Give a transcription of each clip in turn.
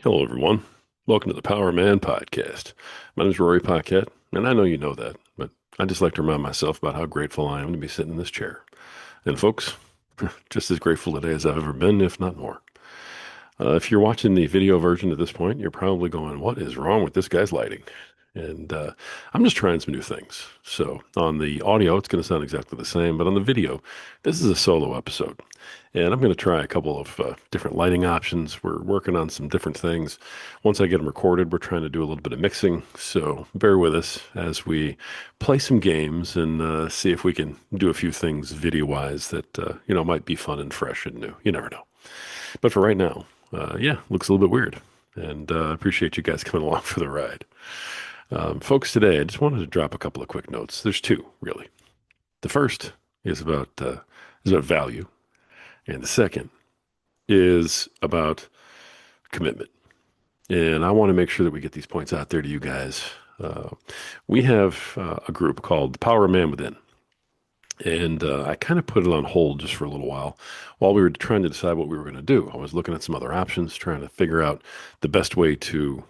Hello, everyone. Welcome to the Power Man Podcast. My name is Rory Paquette, and I know you know that, but I just like to remind myself about how grateful I am to be sitting in this chair. And folks, just as grateful today as I've ever been, if not more. If you're watching the video version at this point, you're probably going, "What is wrong with this guy's lighting?" And I'm just trying some new things. So on the audio, it's going to sound exactly the same, but on the video, this is a solo episode. And I'm going to try a couple of different lighting options. We're working on some different things. Once I get them recorded, we're trying to do a little bit of mixing. So bear with us as we play some games and see if we can do a few things video-wise that, might be fun and fresh and new. You never know. But for right now, yeah, looks a little bit weird. And I appreciate you guys coming along for the ride. Folks, today I just wanted to drop a couple of quick notes. There's two, really. The first is about value, and the second is about commitment. And I want to make sure that we get these points out there to you guys. Uh, we have a group called the Power of Man Within, and I kind of put it on hold just for a little while we were trying to decide what we were going to do. I was looking at some other options, trying to figure out the best way to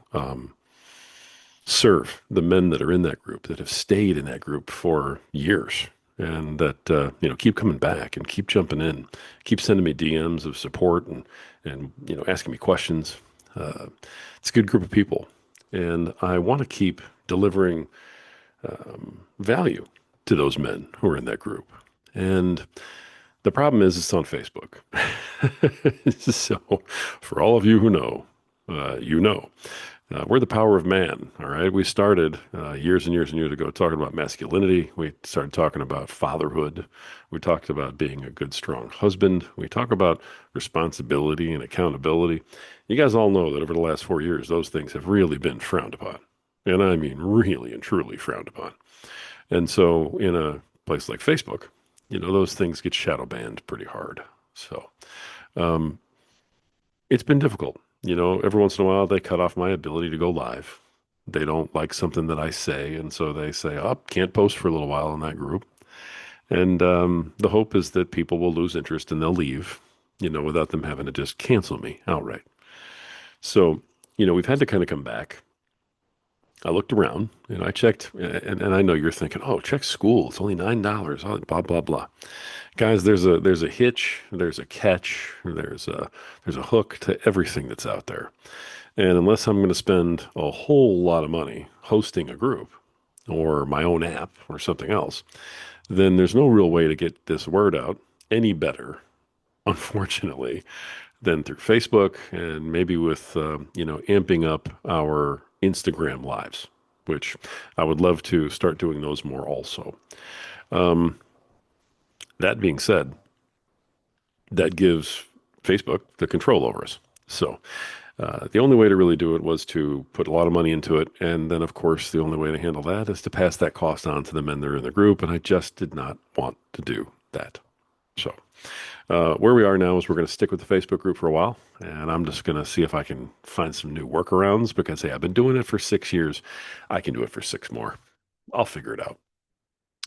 serve the men that are in that group, that have stayed in that group for years, and that keep coming back and keep jumping in, keep sending me DMs of support and asking me questions. Uh, it's a good group of people, and I want to keep delivering value to those men who are in that group. And the problem is it's on Facebook. So for all of you who know, we're the power of man. All right. We started years and years and years ago talking about masculinity. We started talking about fatherhood. We talked about being a good, strong husband. We talk about responsibility and accountability. You guys all know that over the last 4 years, those things have really been frowned upon. And I mean, really and truly frowned upon. And so in a place like Facebook, those things get shadow banned pretty hard. So um, it's been difficult. Every once in a while they cut off my ability to go live. They don't like something that I say, and so they say, "Oh, can't post for a little while in that group." And the hope is that people will lose interest and they'll leave, without them having to just cancel me outright. So, we've had to kind of come back. I looked around and I checked, and I know you're thinking, "Oh, check school. It's only $9. Blah blah blah." Guys, there's a hitch, there's a catch, there's a hook to everything that's out there. And unless I'm going to spend a whole lot of money hosting a group or my own app or something else, then there's no real way to get this word out any better, unfortunately, than through Facebook and maybe with amping up our Instagram lives, which I would love to start doing those more also. Um, that being said, that gives Facebook the control over us. So the only way to really do it was to put a lot of money into it. And then, of course, the only way to handle that is to pass that cost on to the men that are in the group. And I just did not want to do that. So where we are now is we're going to stick with the Facebook group for a while. And I'm just going to see if I can find some new workarounds because, hey, I've been doing it for 6 years. I can do it for six more. I'll figure it out.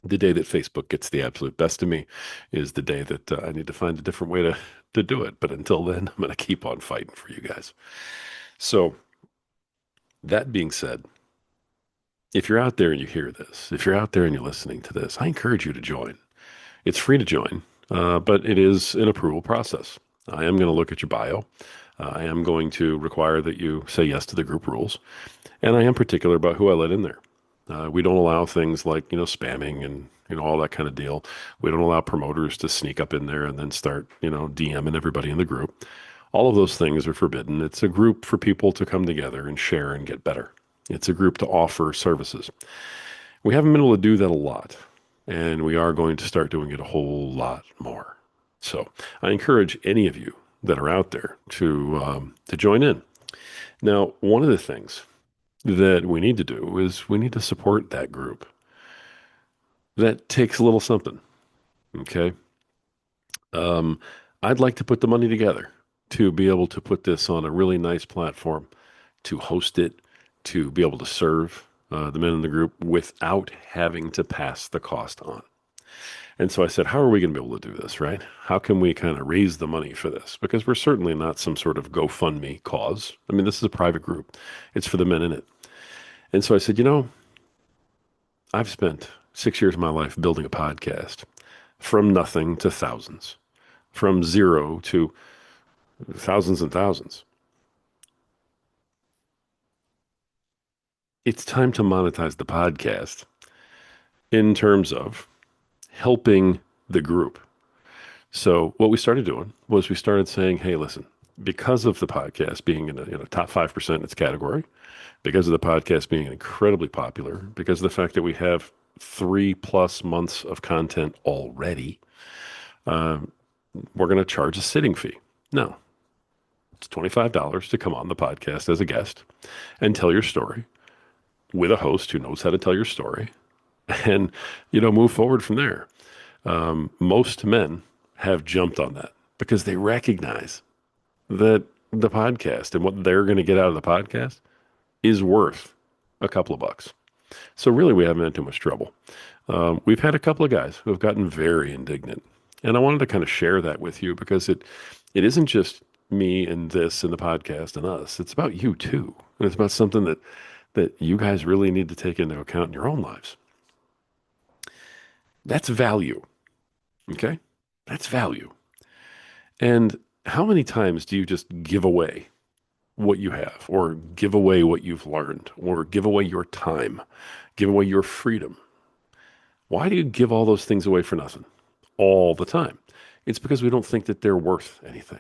The day that Facebook gets the absolute best of me is the day that I need to find a different way to do it. But until then, I'm going to keep on fighting for you guys. So that being said, if you're out there and you hear this, if you're out there and you're listening to this, I encourage you to join. It's free to join, but it is an approval process. I am going to look at your bio. I am going to require that you say yes to the group rules, and I am particular about who I let in there. We don't allow things like, spamming and, all that kind of deal. We don't allow promoters to sneak up in there and then start, DMing everybody in the group. All of those things are forbidden. It's a group for people to come together and share and get better. It's a group to offer services. We haven't been able to do that a lot, and we are going to start doing it a whole lot more. So I encourage any of you that are out there to join in. Now, one of the things that we need to do is we need to support that group. That takes a little something. Okay. Um, I'd like to put the money together to be able to put this on a really nice platform, to host it, to be able to serve the men in the group without having to pass the cost on. And so I said, how are we going to be able to do this, right? How can we kind of raise the money for this? Because we're certainly not some sort of GoFundMe cause. I mean, this is a private group. It's for the men in it. And so I said, I've spent 6 years of my life building a podcast from nothing to thousands, from zero to thousands and thousands. It's time to monetize the podcast in terms of helping the group. So what we started doing was we started saying, hey, listen, because of the podcast being in a top 5% in its category, because of the podcast being incredibly popular, because of the fact that we have 3+ months of content already, um, we're going to charge a sitting fee. Now, it's $25 to come on the podcast as a guest and tell your story with a host who knows how to tell your story and, move forward from there. Most men have jumped on that because they recognize that the podcast and what they're going to get out of the podcast is worth a couple of bucks. So really, we haven't had too much trouble. We've had a couple of guys who have gotten very indignant, and I wanted to kind of share that with you because it isn't just me and this and the podcast and us. It's about you too, and it's about something that you guys really need to take into account in your own lives. That's value. Okay, that's value. And how many times do you just give away what you have, or give away what you've learned, or give away your time, give away your freedom? Why do you give all those things away for nothing all the time? It's because we don't think that they're worth anything.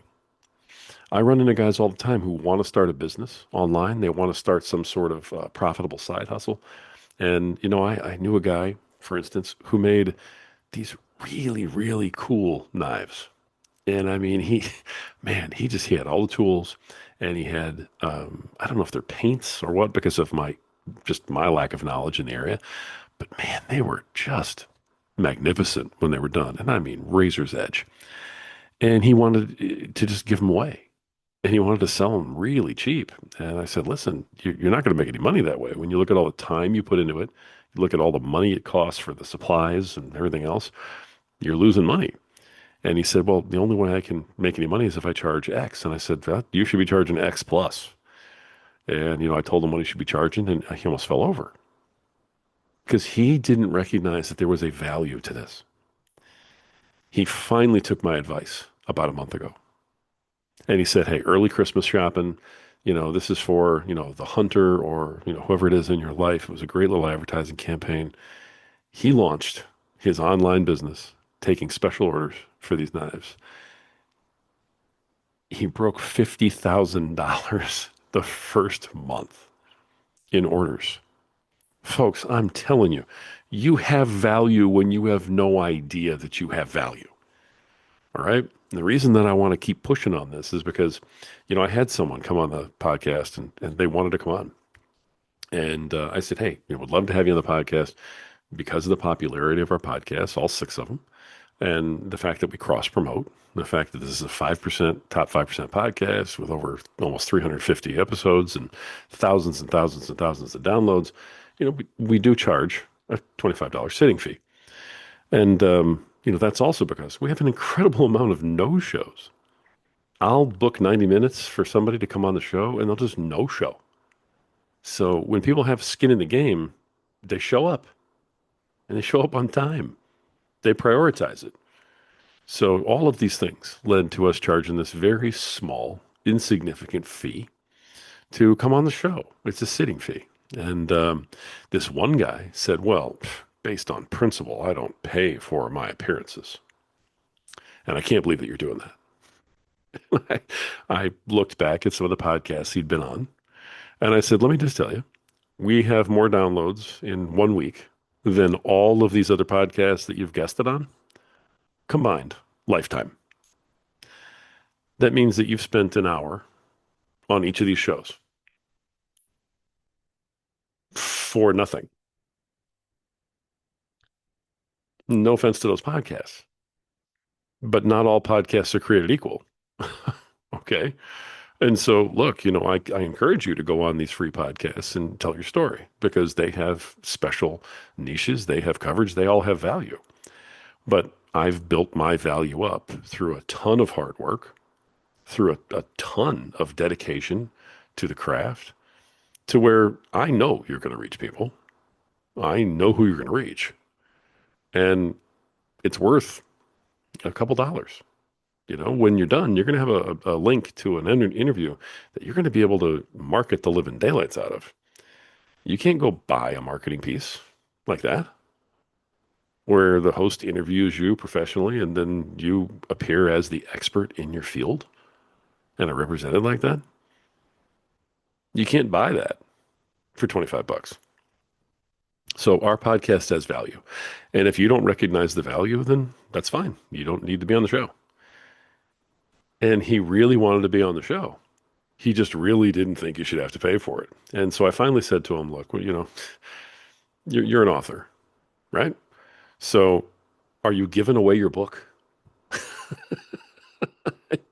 I run into guys all the time who want to start a business online. They want to start some sort of profitable side hustle. And, I knew a guy, for instance, who made these really, really cool knives. And I mean, man, he had all the tools, and he had, I don't know if they're paints or what, because of my lack of knowledge in the area, but man, they were just magnificent when they were done. And I mean, razor's edge. And he wanted to just give them away, and he wanted to sell them really cheap. And I said, listen, you're not going to make any money that way. When you look at all the time you put into it, you look at all the money it costs for the supplies and everything else, you're losing money. And he said, well, the only way I can make any money is if I charge X. And I said, well, you should be charging X plus. And, I told him what he should be charging, and he almost fell over because he didn't recognize that there was a value to this. He finally took my advice about a month ago. And he said, hey, early Christmas shopping, this is for, the hunter or, whoever it is in your life. It was a great little advertising campaign. He launched his online business taking special orders for these knives. He broke $50,000 the first month in orders. Folks, I'm telling you, you have value when you have no idea that you have value. All right. And the reason that I want to keep pushing on this is because, I had someone come on the podcast, and they wanted to come on. And I said, hey, would love to have you on the podcast because of the popularity of our podcasts, all six of them, and the fact that we cross promote, the fact that this is a 5%, top 5% podcast with over almost 350 episodes and thousands and thousands of downloads. We do charge a $25 sitting fee. And, that's also because we have an incredible amount of no shows. I'll book 90 minutes for somebody to come on the show, and they'll just no show. So when people have skin in the game, they show up, and they show up on time. They prioritize it. So all of these things led to us charging this very small, insignificant fee to come on the show. It's a sitting fee. And this one guy said, well, based on principle, I don't pay for my appearances. And I can't believe that you're doing that. I looked back at some of the podcasts he'd been on, and I said, let me just tell you, we have more downloads in 1 week than all of these other podcasts that you've guested on combined, lifetime. That means that you've spent an hour on each of these shows for nothing. No offense to those podcasts, but not all podcasts are created equal. Okay. And so, look, I encourage you to go on these free podcasts and tell your story because they have special niches, they have coverage, they all have value. But I've built my value up through a ton of hard work, through a ton of dedication to the craft, to where I know you're going to reach people. I know who you're going to reach. And it's worth a couple dollars. When you're done, you're going to have a link to an interview that you're going to be able to market the living daylights out of. You can't go buy a marketing piece like that where the host interviews you professionally and then you appear as the expert in your field and are represented like that. You can't buy that for 25 bucks. So our podcast has value. And if you don't recognize the value, then that's fine. You don't need to be on the show. And he really wanted to be on the show. He just really didn't think you should have to pay for it. And so I finally said to him, look, well, you're an author, right? So are you giving away your book?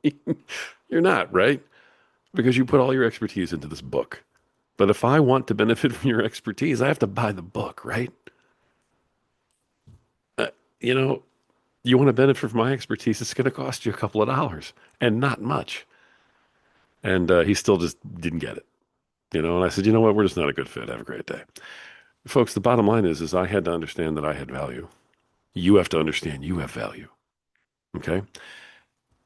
You're not, right? Because you put all your expertise into this book. But if I want to benefit from your expertise, I have to buy the book, right? Uh, you know, you want to benefit from my expertise, it's going to cost you a couple of dollars and not much. And he still just didn't get it, And I said, you know what? We're just not a good fit. Have a great day. Folks, the bottom line is I had to understand that I had value. You have to understand you have value. Okay.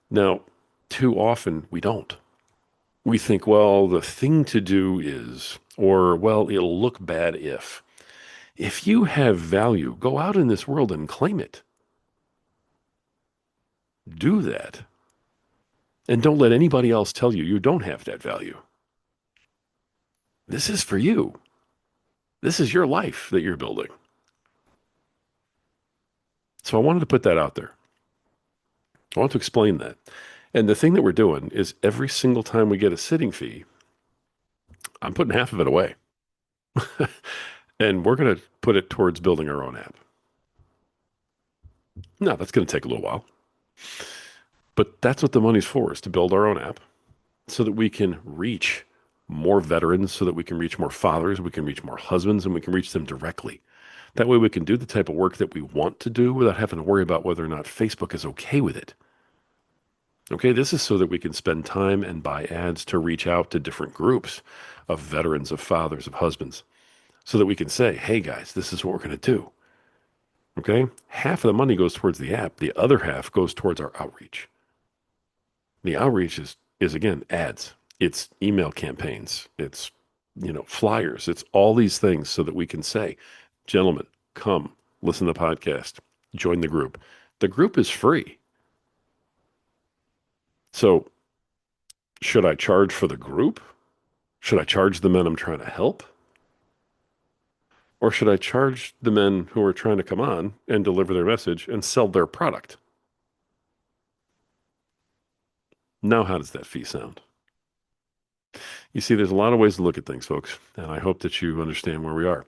Now, too often we don't. We think, well, the thing to do is, or, well, it'll look bad if. If you have value, go out in this world and claim it. Do that. And don't let anybody else tell you you don't have that value. This is for you. This is your life that you're building. So I wanted to put that out there. I want to explain that. And the thing that we're doing is every single time we get a sitting fee, I'm putting half of it away. And we're going to put it towards building our own app. Now, that's going to take a little while. But that's what the money's for, is to build our own app so that we can reach more veterans, so that we can reach more fathers, we can reach more husbands, and we can reach them directly. That way we can do the type of work that we want to do without having to worry about whether or not Facebook is okay with it. Okay, this is so that we can spend time and buy ads to reach out to different groups of veterans, of fathers, of husbands, so that we can say, hey guys, this is what we're going to do. Okay, half of the money goes towards the app, the other half goes towards our outreach. The outreach is again ads, it's email campaigns, it's flyers, it's all these things so that we can say, gentlemen, come listen to the podcast, join the group. The group is free. So should I charge for the group? Should I charge the men I'm trying to help? Or should I charge the men who are trying to come on and deliver their message and sell their product? Now, how does that fee sound? You see, there's a lot of ways to look at things, folks, and I hope that you understand where we are.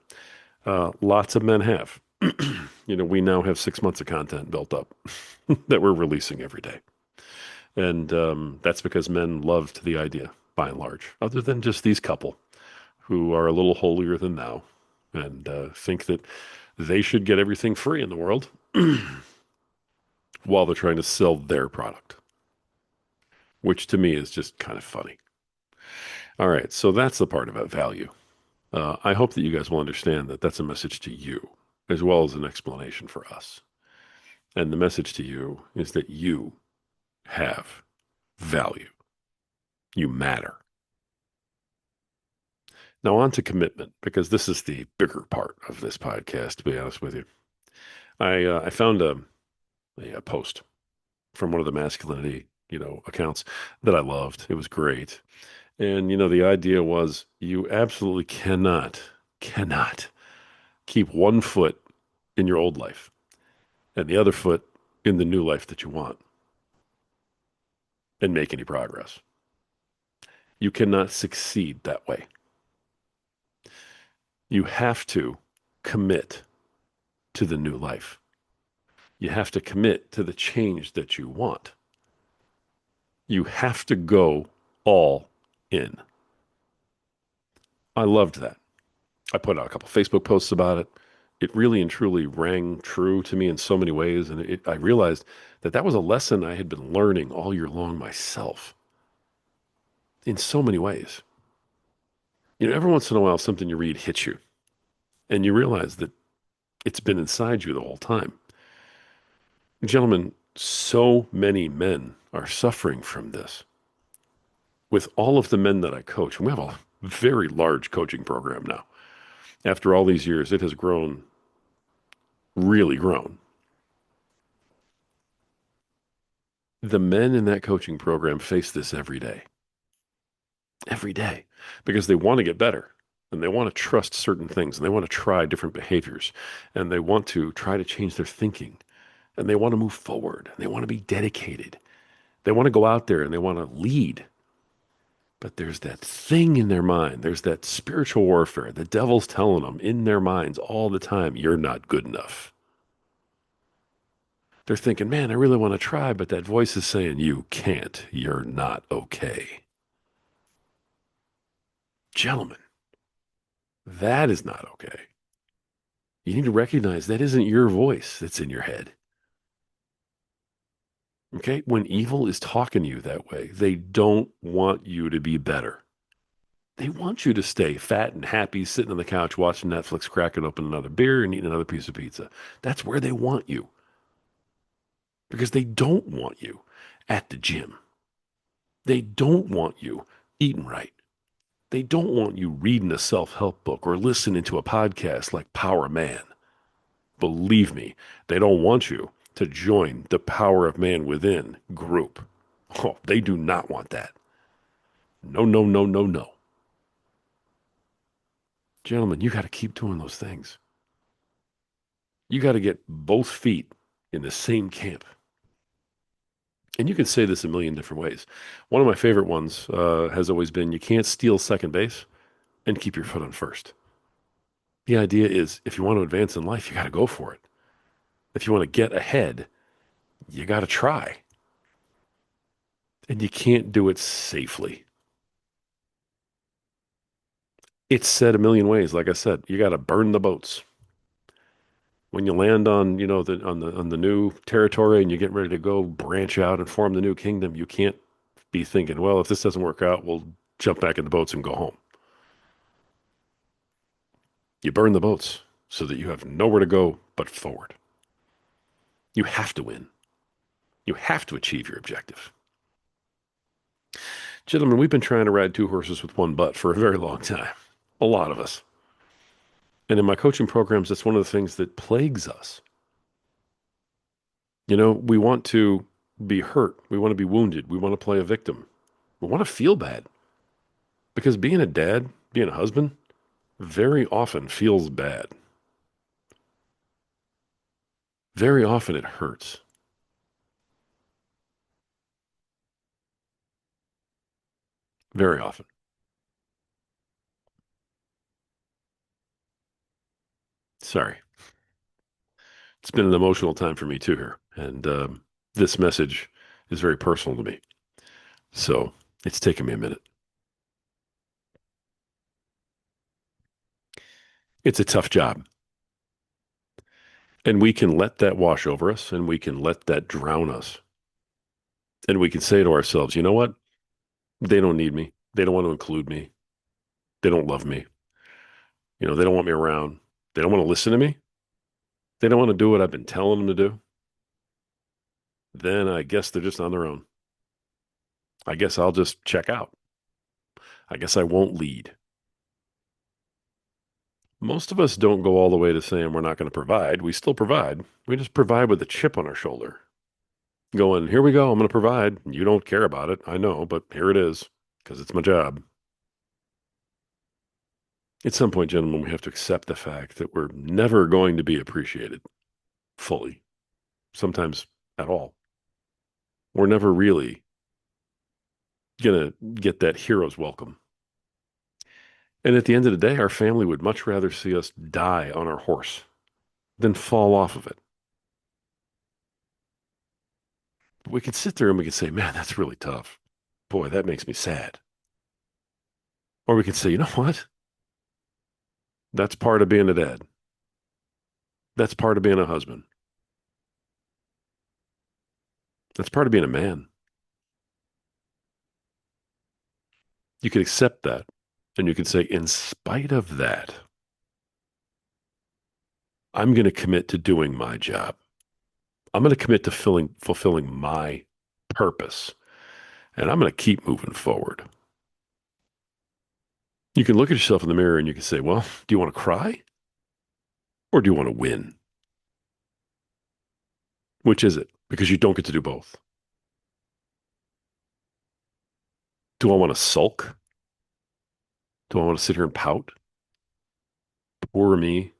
Lots of men have. We now have 6 months of content built up that we're releasing every day. And that's because men loved the idea, by and large, other than just these couple who are a little holier than thou and think that they should get everything free in the world while they're trying to sell their product, which to me is just kind of funny. All right, so that's the part about value. I hope that you guys will understand that that's a message to you as well as an explanation for us. And the message to you is that you have value. You matter. Now, on to commitment, because this is the bigger part of this podcast, to be honest with you. I found a post from one of the masculinity, accounts that I loved. It was great. And, the idea was you absolutely cannot keep one foot in your old life and the other foot in the new life that you want and make any progress. You cannot succeed that way. You have to commit to the new life. You have to commit to the change that you want. You have to go all in. I loved that. I put out a couple Facebook posts about it. it really and truly rang true to me in so many ways. And I realized that that was a lesson I had been learning all year long myself in so many ways. Every once in a while, something you read hits you and you realize that it's been inside you the whole time. Gentlemen, so many men are suffering from this. With all of the men that I coach, and we have a very large coaching program now. After all these years, it has grown, really grown. The men in that coaching program face this every day, because they want to get better and they want to trust certain things and they want to try different behaviors and they want to try to change their thinking and they want to move forward and they want to be dedicated. They want to go out there and they want to lead. But there's that thing in their mind. There's that spiritual warfare. The devil's telling them in their minds all the time, you're not good enough. They're thinking, man, I really want to try, but that voice is saying, you can't. You're not okay. Gentlemen, that is not okay. You need to recognize that isn't your voice that's in your head. Okay? When evil is talking to you that way, they don't want you to be better. They want you to stay fat and happy, sitting on the couch watching Netflix, cracking open another beer and eating another piece of pizza. That's where they want you because they don't want you at the gym. They don't want you eating right. They don't want you reading a self-help book or listening to a podcast like Power Man. Believe me, they don't want you to join the Power of Man Within group. Oh, they do not want that. No, no, no, no, no. Gentlemen, you got to keep doing those things. You got to get both feet in the same camp. And you can say this a million different ways. One of my favorite ones has always been you can't steal second base and keep your foot on first. The idea is if you want to advance in life, you got to go for it. If you want to get ahead, you got to try. And you can't do it safely. It's said a million ways. Like I said, you got to burn the boats. When you land on, on the new territory and you're getting ready to go branch out and form the new kingdom, you can't be thinking, well, if this doesn't work out, we'll jump back in the boats and go home. You burn the boats so that you have nowhere to go but forward. You have to win. You have to achieve your objective. Gentlemen, we've been trying to ride two horses with one butt for a very long time. A lot of us. And in my coaching programs, that's one of the things that plagues us. We want to be hurt. We want to be wounded. We want to play a victim. We want to feel bad. Because being a dad, being a husband, very often feels bad. Very often it hurts. Very often. Sorry. It's been an emotional time for me too here. And this message is very personal to me. So it's taken me a minute. It's a tough job. And we can let that wash over us and we can let that drown us. And we can say to ourselves, you know what? They don't need me. They don't want to include me. They don't love me. They don't want me around. They don't want to listen to me. They don't want to do what I've been telling them to do. Then I guess they're just on their own. I guess I'll just check out. I guess I won't lead. Most of us don't go all the way to saying we're not going to provide. We still provide. We just provide with a chip on our shoulder. Going, here we go. I'm going to provide. You don't care about it. I know, but here it is because it's my job. At some point, gentlemen, we have to accept the fact that we're never going to be appreciated fully, sometimes at all. We're never really going to get that hero's welcome. And at the end of the day, our family would much rather see us die on our horse than fall off of it. We could sit there and we could say, man, that's really tough. Boy, that makes me sad. Or we could say, you know what? That's part of being a dad. That's part of being a husband. That's part of being a man. You can accept that. And you can say, in spite of that, I'm going to commit to doing my job. I'm going to commit to fulfilling my purpose. And I'm going to keep moving forward. You can look at yourself in the mirror and you can say, well, do you want to cry or do you want to win? Which is it? Because you don't get to do both. Do I want to sulk? Do I want to sit here and pout? Poor me?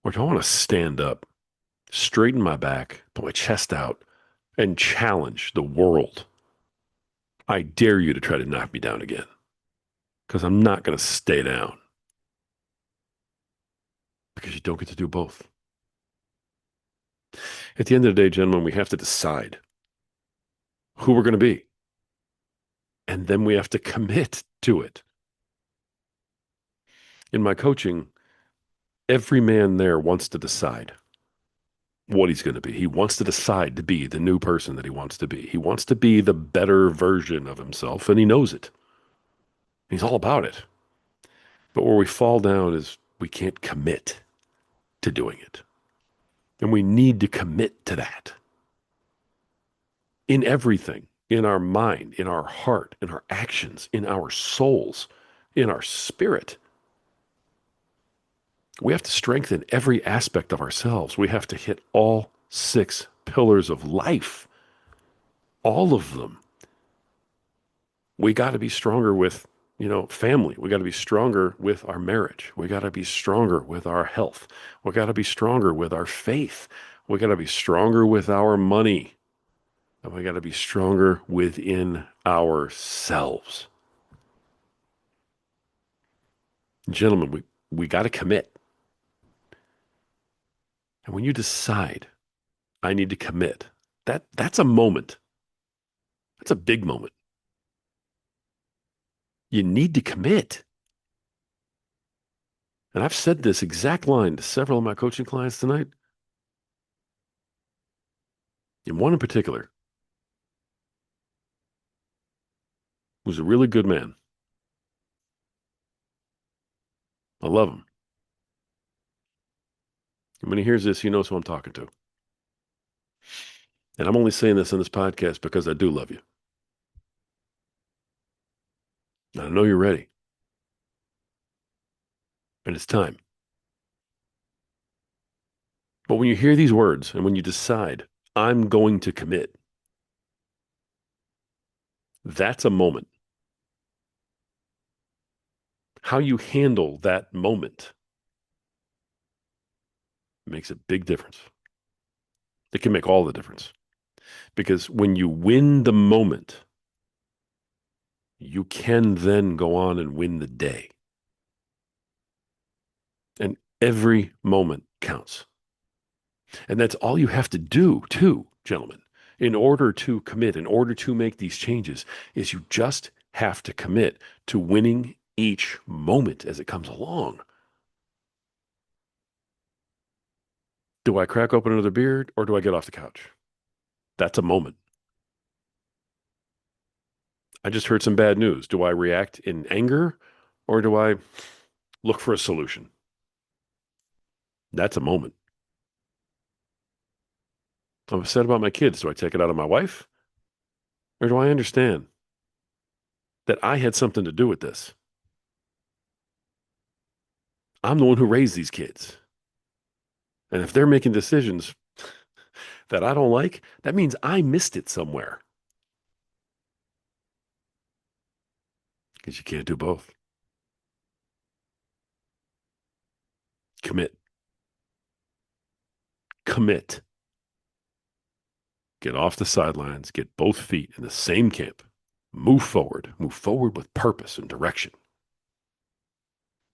Or do I want to stand up, straighten my back, put my chest out, and challenge the world? I dare you to try to knock me down again because I'm not going to stay down because you don't get to do both. At the end of the day, gentlemen, we have to decide who we're going to be. And then we have to commit to it. In my coaching, every man there wants to decide what he's going to be. He wants to decide to be the new person that he wants to be. He wants to be the better version of himself, and he knows it. He's all about it. But where we fall down is we can't commit to doing it. And we need to commit to that in everything, in our mind, in our heart, in our actions, in our souls, in our spirit. We have to strengthen every aspect of ourselves. We have to hit all 6 pillars of life, all of them. We got to be stronger with, family. We got to be stronger with our marriage. We got to be stronger with our health. We got to be stronger with our faith. We got to be stronger with our money. And we got to be stronger within ourselves. Gentlemen, we got to commit. And when you decide, I need to commit, that's a moment. That's a big moment. You need to commit. And I've said this exact line to several of my coaching clients tonight. And one in particular, who's a really good man. I love him. And when he hears this, he knows who I'm talking to. And I'm only saying this on this podcast because I do love you. And I know you're ready. And it's time. But when you hear these words and when you decide, I'm going to commit, that's a moment. How you handle that moment makes a big difference. It can make all the difference. Because when you win the moment, you can then go on and win the day. And every moment counts. And that's all you have to do, too, gentlemen, in order to commit, in order to make these changes, is you just have to commit to winning each moment as it comes along. Do I crack open another beer or do I get off the couch? That's a moment. I just heard some bad news. Do I react in anger or do I look for a solution? That's a moment. I'm upset about my kids. Do I take it out on my wife? Or do I understand that I had something to do with this? I'm the one who raised these kids. And if they're making decisions that I don't like, that means I missed it somewhere. Because you can't do both. Commit. Commit. Get off the sidelines. Get both feet in the same camp. Move forward. Move forward with purpose and direction.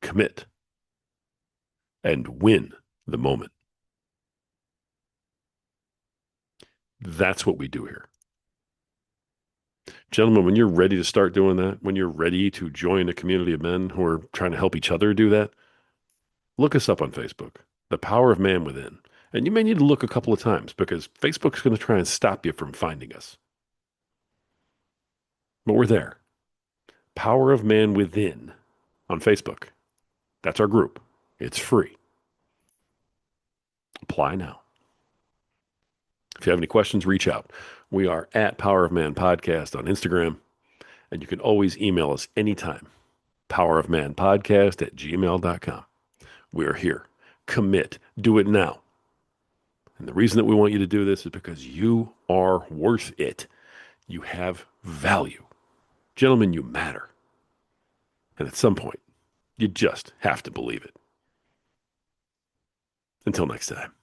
Commit. And win the moment. That's what we do here. Gentlemen, when you're ready to start doing that, when you're ready to join a community of men who are trying to help each other do that, look us up on Facebook. The power of man within. And you may need to look a couple of times because Facebook's going to try and stop you from finding us. But we're there. Power of Man Within on Facebook. That's our group. It's free. Apply now. If you have any questions, reach out. We are at Power of Man Podcast on Instagram, and you can always email us anytime. powerofmanpodcast@gmail.com. We are here. Commit. Do it now. And the reason that we want you to do this is because you are worth it. You have value. Gentlemen, you matter. And at some point, you just have to believe it. Until next time.